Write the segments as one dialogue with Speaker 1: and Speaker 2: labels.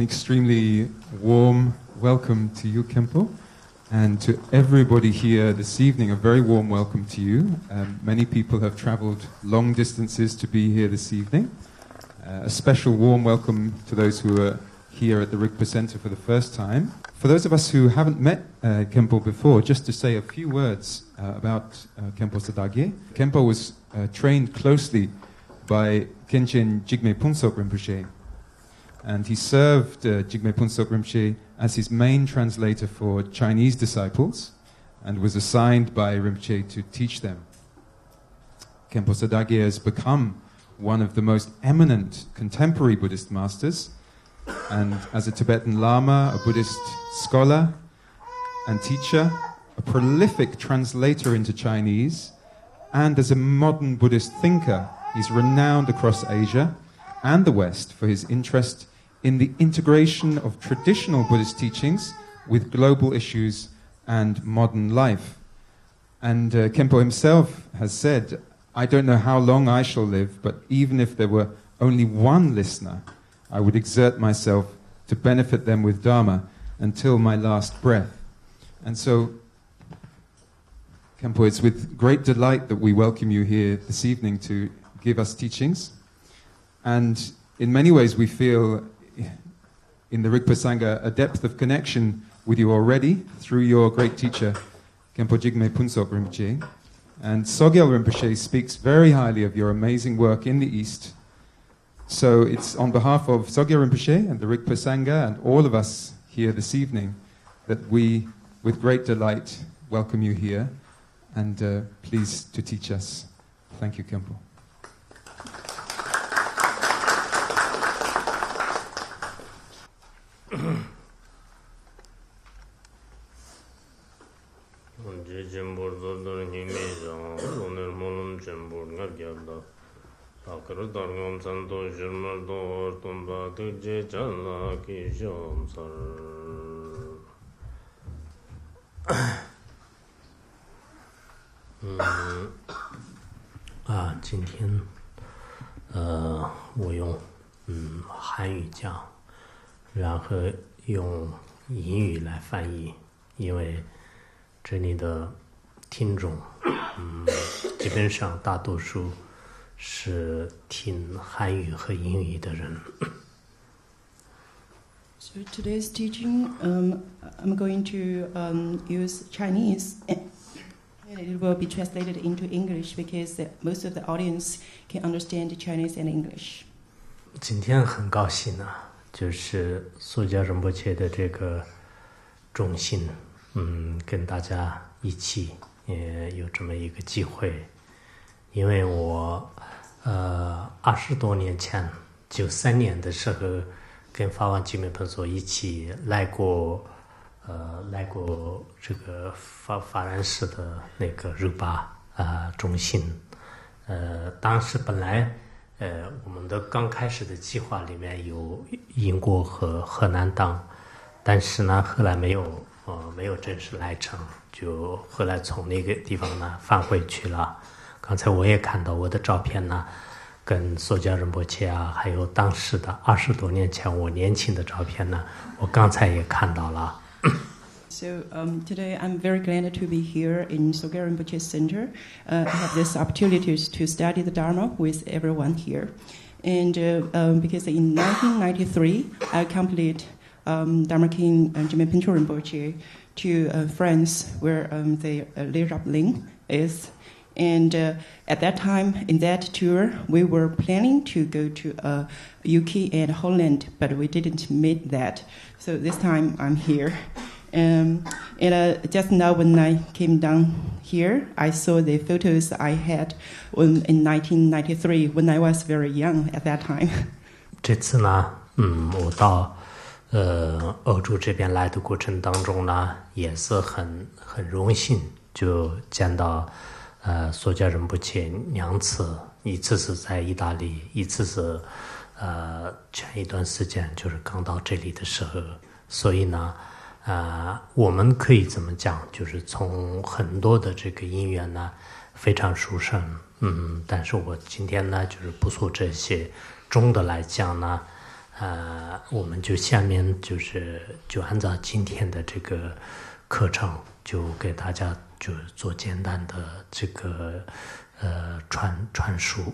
Speaker 1: extremely warm welcome to you, Khenpo, and to everybody here this evening, a very warm welcome to you. Many people have traveled long distances to be here this evening. A special warm welcome to those who are here at the Rigpa Center for the first time. For those of us who haven't met Khenpo before, just to say a few words about Khenpo Sadagye. Khenpo was trained closely by Khenchen Jigme Punsok Rinpoche, and he served Jigme Punsok Rinpoche as his main translator for Chinese disciples and was assigned by Rinpoche to teach them. Khenpo Sadagye has become one of the most eminent contemporary Buddhist masters, and as a Tibetan Lama, a Buddhist scholar and teacher, a prolific translator into Chinese, and as a modern Buddhist thinker, he's renowned across Asia and the West for his interest in the integration of traditional Buddhist teachings with global issues and modern life. And Khenpo himself has said, "I don't know how long I shall live, but even if there were only one listener, I would exert myself to benefit them with Dharma until my last breath." And so, Khenpo, it's with great delight that we welcome you here this evening to give us teachings. And in many ways we feel in the Rigpa Sangha a depth of connection with you already through your great teacher, Khenpo Jigme Punsok Rinpoche. And Sogyal Rinpoche speaks very highly of your amazing work in the East. So it's on behalf of Sogyal Rinpoche and the Rigpa Sangha and all of us here this evening that we, with great delight, welcome you here and please to teach us. Thank you, Khenpo.
Speaker 2: So today's teaching, I'm going to use Chinese, and it will be translated into English because most of the audience can understand Chinese and English.
Speaker 3: 今天很高兴啊，就是索迦仁波切的这个中心，跟大家一起有这么一个机会，因为我20多年前93年的时候跟法王吉美彭索一起来过这个法兰市的那个日巴中心，当时本来我们的刚开始的计划里面有英国和河南党，但是呢后来没有正式来成，就后来从那个地方呢返回去了。刚才我也看到我的照片呢，跟索迦仁波切啊，还有当时的20多年前我年轻的照片呢，我刚才也看到了。
Speaker 2: So today I'm very glad to be here in Sogyal Rinpoche Center. I have this opportunity to study the Dharma with everyone here. And because in 1993 I accompanied Dharma King Jigme Punsok Rinpoche to France where the Lirap Ling is. And at that time, in that tour, we were planning to go to UK and Holland, but we didn't meet that. So this time I'm here. And just now when I came down here, I saw the photos I had in 1993 when I was very young at that time.
Speaker 3: 这次呢，我到欧洲这边来的过程当中呢，也是很荣幸就见到索迦仁波切2次，一次是在意大利，一次是前一段时间就是刚到这里的时候，所以呢。我们可以怎么讲？就是从很多的这个因缘呢，非常殊胜。但是我今天呢，就是不说这些，总的来讲呢，我们就下面就按照今天的这个课程，就给大家就做简单的这个传述。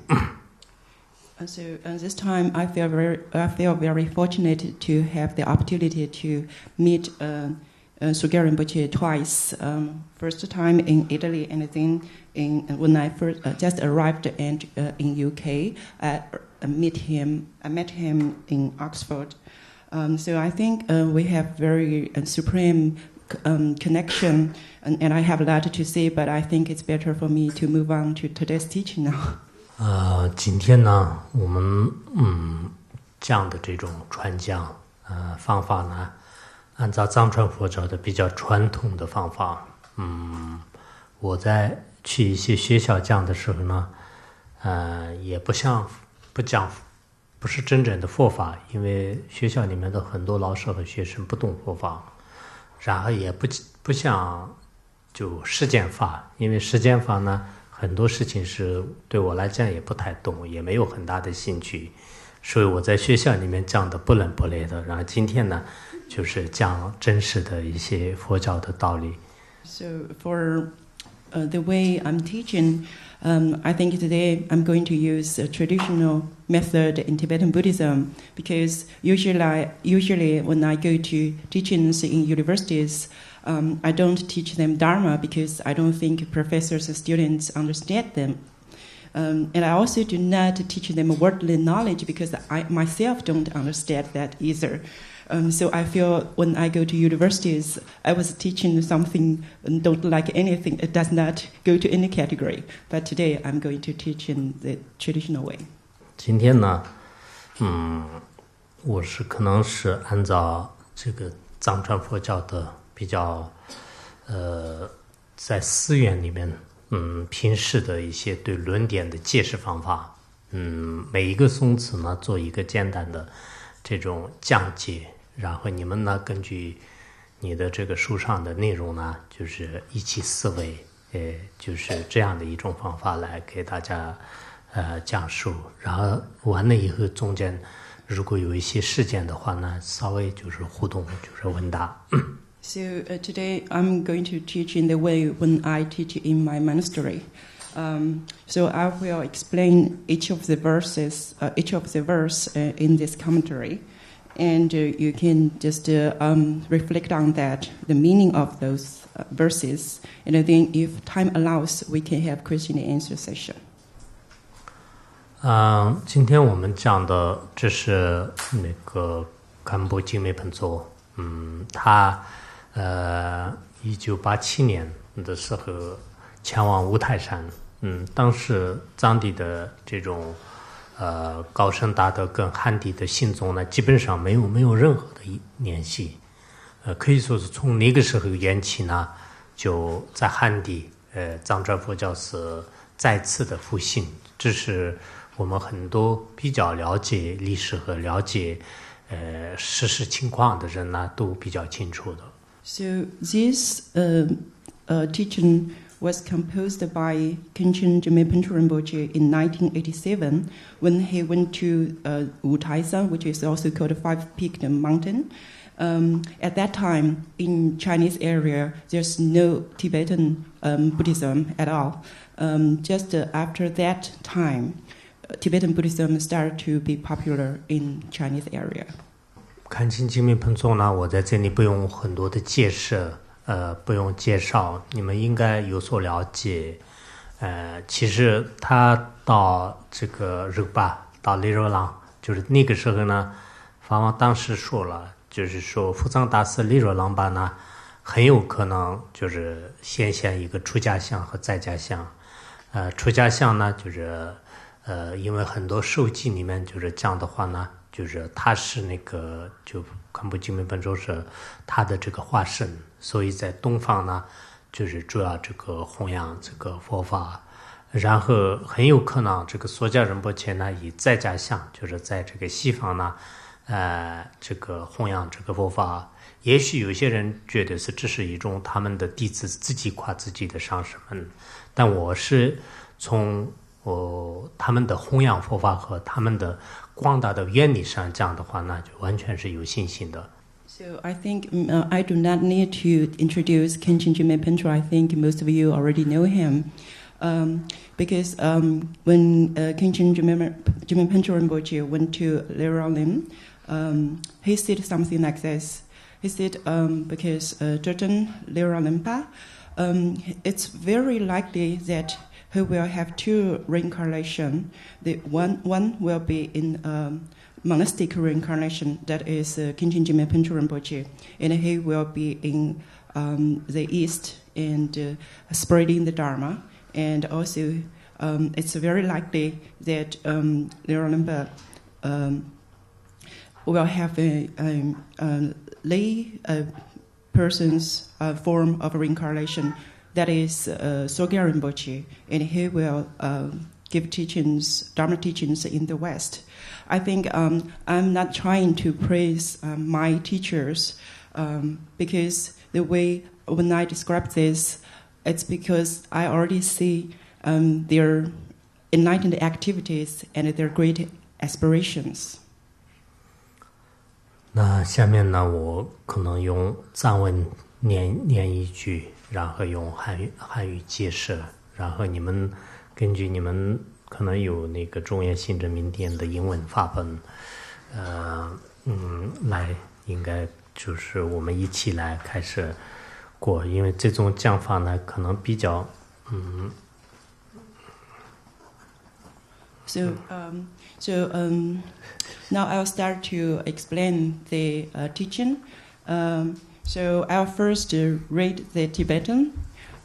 Speaker 2: So this time, I feel very fortunate to have the opportunity to meet Sogyal Rinpoche twice. First time in Italy, and then when I first just arrived in UK, I met him in Oxford. So I think we have very supreme connection, and I have a lot to say, but I think it's better for me to move on to today's teaching now.
Speaker 3: 今天呢，我们讲的这种传讲方法呢，按照藏传佛教的比较传统的方法。我在去一些学校讲的时候呢，也不讲，不是真正的佛法，因为学校里面的很多老师和学生不懂佛法，然后也不像就实践法，因为实践法呢，很多事情是对我来讲也不太懂，也没有很大的兴趣，所以我在学校里面讲的不伦不类的。然后今天呢，就是讲真实的一些佛教的道理。
Speaker 2: So for the way I'm teaching, I think today I'm going to use a traditional method in Tibetan Buddhism, because usually when I go to teachings in universities, I don't teach them Dharma because I don't think professors and students understand them. And I also do not teach them worldly knowledge because I myself don't understand that either. So I feel when I go to universities, I was teaching something and don't like anything. It does not go to any category. But today I'm going to teach in the traditional way.
Speaker 3: 今天呢，我可能是按照这个藏传佛教的比较，在寺院里面，平时的一些对论点的解释方法，每一个颂词呢做一个简单的这种讲解，然后你们呢根据你的这个书上的内容呢，就是一起思维，就是这样的一种方法来给大家讲述，然后完了以后中间如果有一些事件的话呢，稍微就是互动，就是问答。
Speaker 2: So today I'm going to teach in the way when I teach in my monastery. So I will explain each of the verse in this commentary, and you can just reflect on that, the meaning of those verses, and then if time allows, we can have question and answer session.
Speaker 3: 今天我们讲的这是那个堪布精美本座，他1987年的时候前往五台山，当时藏地的这种高僧大德跟汉地的信众呢，基本上没有任何的联系，可以说是从那个时候缘起呢，就在汉地藏传佛教是再次的复兴，这是我们很多比较了解历史和了解事实情况的人呢，都比较清楚的。
Speaker 2: So this teaching was composed by Khenchen Jimepen Rinpoche in 1987 when he went to Wutaisan, which is also called a five-peaked mountain. At that time, in Chinese area, there's no Tibetan Buddhism at all. Just after that time, Tibetan Buddhism started to be popular in Chinese area.
Speaker 3: 看清精密盆宗呢，我在这里不用很多的解释，不用介绍，你们应该有所了解。其实他到这个日巴，到利若朗，就是那个时候呢，法王当时说了，就是说福藏大师利若朗巴呢，很有可能就是显现一个出家相和在家相。出家相呢，就是因为很多书籍里面就是讲的话呢，就是他是那个就堪布精美本宗是他的这个化身，所以在东方呢，就是主要这个弘扬这个佛法，然后很有可能这个索迦仁波切呢以在家相，就是在这个西方呢，这个弘扬这个佛法。也许有些人觉得是这是一种他们的弟子自己夸自己的上师们，但我是从他们的弘扬佛法和他们的广大的原理上，这样的话，那就完全是有信心的。
Speaker 2: So I think I do not need to introduce Khenchen Jime Pencho. I think most of you already know him. Because when Khenchen Jime Pencho Rinpoche went to Leralin, he said something like this. He said, because Jordan Leralin it's very likely that he will have two reincarnations. One will be in monastic reincarnation, that is Khenchen Jime Pencho Rinpoche, and he will be in the east and spreading the Dharma. And also, it's very likely that Leralin will have a lay person's form of reincarnation, that is Sogyal Rinpoche, and he will give teachings, Dharma teachings in the West. I think I'm not trying to praise my teachers because the way when I describe this, it's because I already see their enlightened activities and their great aspirations.
Speaker 3: 那下面呢，我可能用藏文念一句，然后用汉语解释，然后你们根据你们可能有那个中原信正明典的英文法本，来应该就是我们一起来开始过，因为这种讲法呢可能比较
Speaker 2: So now I'll start to explain the teaching. So I'll first read the Tibetan,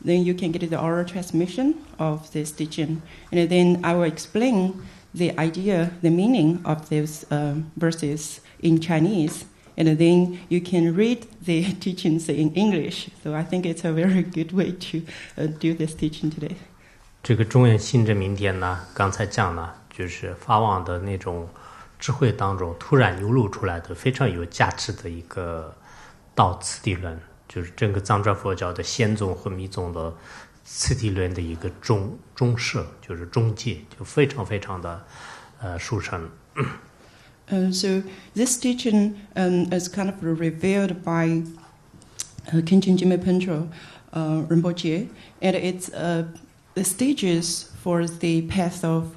Speaker 2: then you can get the oral transmission of this teaching, and then I will explain the idea, the meaning of those verses in Chinese, and then you can read the teachings in English. So I think it's a very good way to do this teaching today.
Speaker 3: 这个中原信正明典呢，刚才讲了，就是法王的那种智慧当中突然流露出来的非常有价值的一个道次第论，就是整个藏传佛教的显宗和密宗的次第论的一个中摄，就是中介，就非常非常的殊胜。
Speaker 2: So this teaching is kind of revealed by Khenchen Jime Pencho Rinpoche, and it's the stages for the path of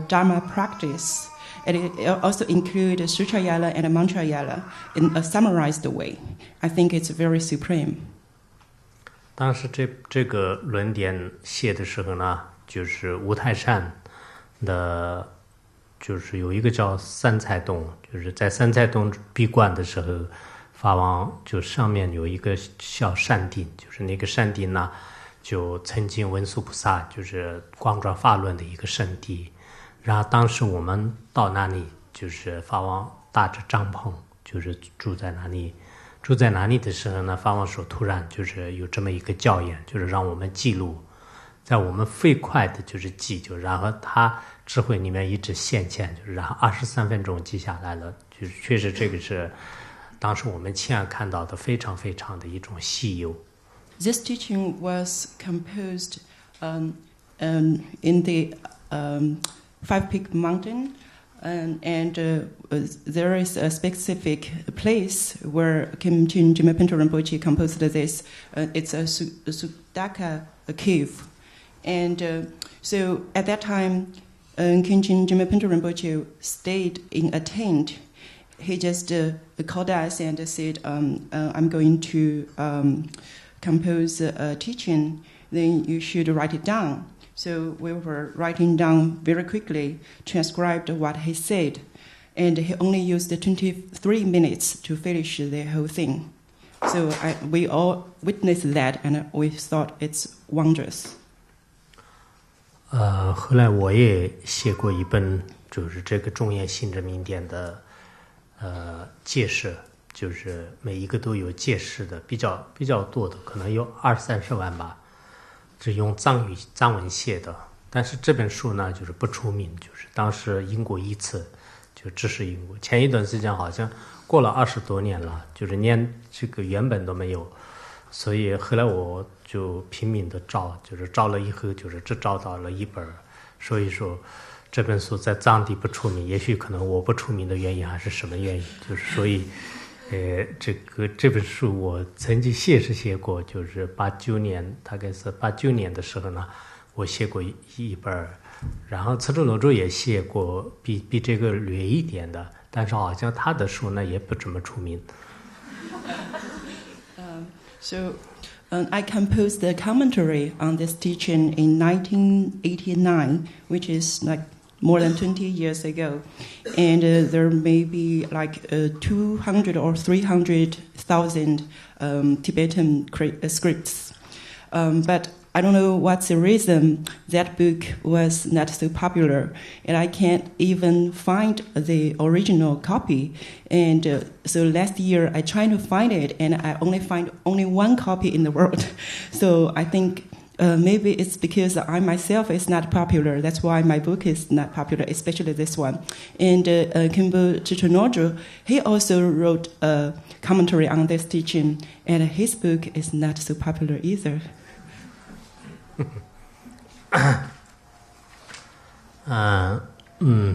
Speaker 2: Dharma practice. And it also includes Sutra Yala and Mantra Yala in a summarized way. I think it's very supreme.
Speaker 3: 当时这个论点写的时候呢，就是五台山的，就是有一个叫三彩洞，就是在三彩洞闭关的时候，法王就上面有一个小山顶，就是那个山顶呢，就曾经文殊菩萨就是广转法轮的一个圣地。然后当时我们到那里，就是法王搭着帐篷，就是住在那里。住在哪里的时候呢，法王说突然就是有这么一个教言，就是让我们记录，在我们飞快的就是记，就然后他智慧里面一直现前，就是然后23分钟记下来了，就是确实这个是当时我们亲眼看到的非常非常的一种稀有。
Speaker 2: This teaching was composed in the Five Peak Mountain, and there is a specific place where Khenchen Jime Pencho Rinpoche composed this. It's a Sudaka cave, and so at that time, Khenchen Jime Pencho Rinpoche stayed in a tent. He just called us and said, "I'm going to compose a teaching. Then you should write it down." So we were writing down very quickly, transcribed what he said, and he only used 23 minutes to finish the whole thing. So we all witnessed that, and we thought it's wondrous.
Speaker 3: 后来我也写过一本，就是这个中原信正明典的解释，就是每一个都有解释的，比较多的，可能有20-30万吧。是用藏文写的，但是这本书呢就是不出名，就是当时英国一次就支持英国。前一段时间好像过了20多年了，就是连这个原本都没有，所以后来我就拼命的找，就是找了以后就是只找到了一本所以说这本书在藏地不出名，也许可能我不出名的原因还是什么原因，就是所以这本书我曾经写过，就是89年，大概是89年的时候呢，我写过一本，然后慈州罗州也写过比这个略一点的，但是好像他的书呢也不怎么出名。
Speaker 2: I composed the commentary on this teaching in 1989, which is like more than 20 years ago. And there may be like 200 or 300,000 Tibetan scripts. But I don't know what's the reason that book was not so popular, and I can't even find the original copy. And so last year I tried to find it, and I only find one copy in the world. So I think maybe it's because I myself is not popular. That's why my book is not popular, especially this one. And Khenpo Chichenojo, he also wrote a commentary on this teaching, and his book is not so popular either.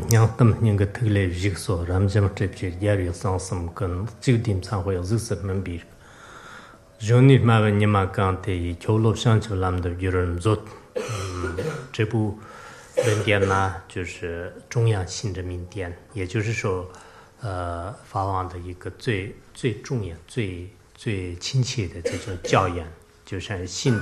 Speaker 3: Yang tâm những cái thứ lệ dịch số làm cho một chuyện giải quyết sang sum cần chịu điểm sang hội dự sự mình biết. Johnny mà bên nhà mà càng thì châu lốp sang châu làm được nhiều rốt. 这部论点呢，就是中央心之明点，也就是说，法王的一个最重要、最亲切的这种教言，就是心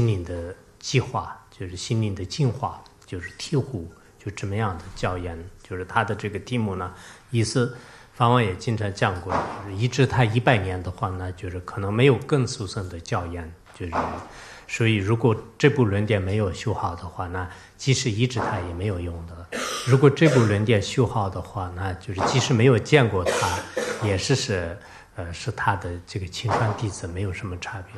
Speaker 3: 灵的计划，就是心灵的进化，就是醍醐，就这么样的教言。就是他的这个题目呢，意思法王也经常讲过，就是一直他100年的话呢，就是可能没有更殊胜的教言，就是所以如果这部论点没有修好的话呢，即使一直他也没有用的。如果这部论点修好的话呢，就是即使没有见过他，也是他的这个亲传弟子，没有什么差别。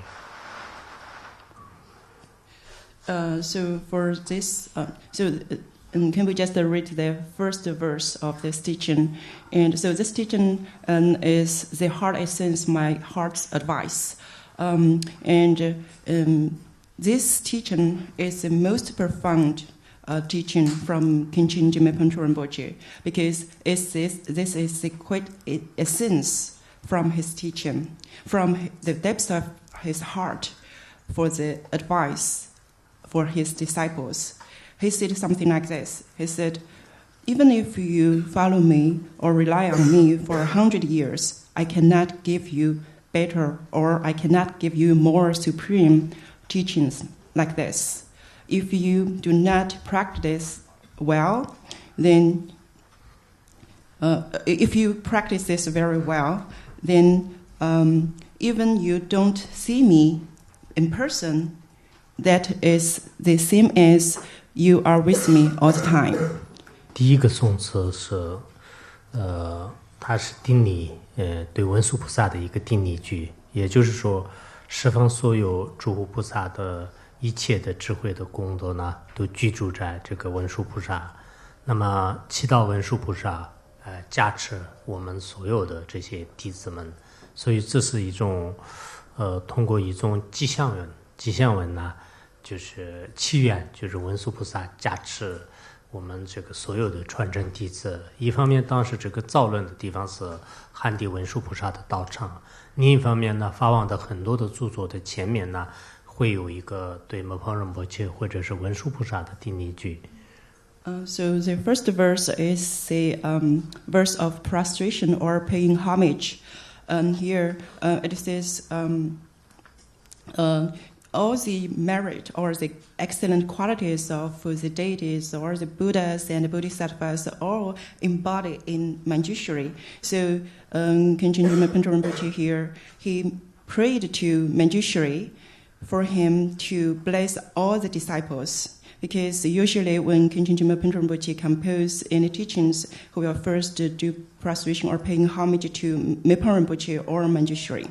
Speaker 2: So for this, can we just read the first verse of this teaching? And so this teaching is the heart essence, my heart's advice. This teaching is the most profound teaching from Khenpo Rinpoche, because this is the quite essence from his teaching, from the depths of his heart for the advice for his disciples. He said something like this. He said, even if you follow me or rely on me for 100 years, I cannot give you better, or I cannot give you more supreme teachings like this. If you do not practice well, then if you practice this very well, then even you don't see me in person, that is the same as you are with me all the time.
Speaker 3: 第一个颂词是，它是定理，对文殊菩萨的一个定理句，也就是说，十方所有诸佛菩萨的一切的智慧的功德呢，都居住在这个文殊菩萨。那么，祈祷文殊菩萨，加持我们所有的这些弟子们。所以，这是一种，通过一种吉祥文呢，就是祈愿，就是文殊菩萨加持我们这个所有的传承弟子。一方面，当时这个造论的地方是汉地文殊菩萨的道场；另一方面呢，法王的很多的著作的前面呢，会有一个对摩诃仁波切或者是文殊菩萨的定理句。
Speaker 2: So the first verse is the verse of prostration or paying homage. And here it says, all the merit or the excellent qualities of the deities or the Buddhas and the Bodhisattvas are all embodied in Manjushri. So Khenpo Rinpoche here, he prayed to Manjushri for him to bless all the disciples. Because usually when Khenpo Rinpoche compose any teachings, he will first do prostration or paying homage to Mepa Rinpoche or Manjushri.